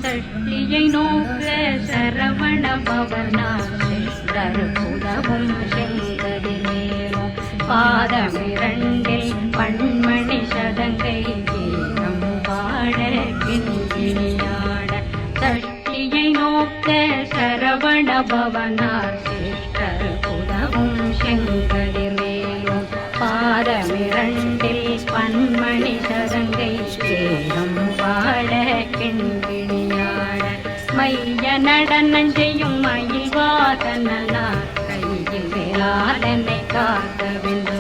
சஷ்டியை நோக்க சரவண பவனார் சிஷ்டர் புதவும் செங்கதி மேலும் பாதமிரண்டில் பண்மணி சதங்கை கீதம் பாட கிண்கிணியாட சஷ்டியை நோக்க சரவண பவனார் சிஷ்டர் புதவும் செங்கதி மேலும் பாதமிரண்டில் பண்மணி சதங்கை கீதம் பாட கிண்கிணியாட மைய நடனம் செய்யும் மயில் வாதனார் கையில் வேளாதனை காக்க வேண்டும்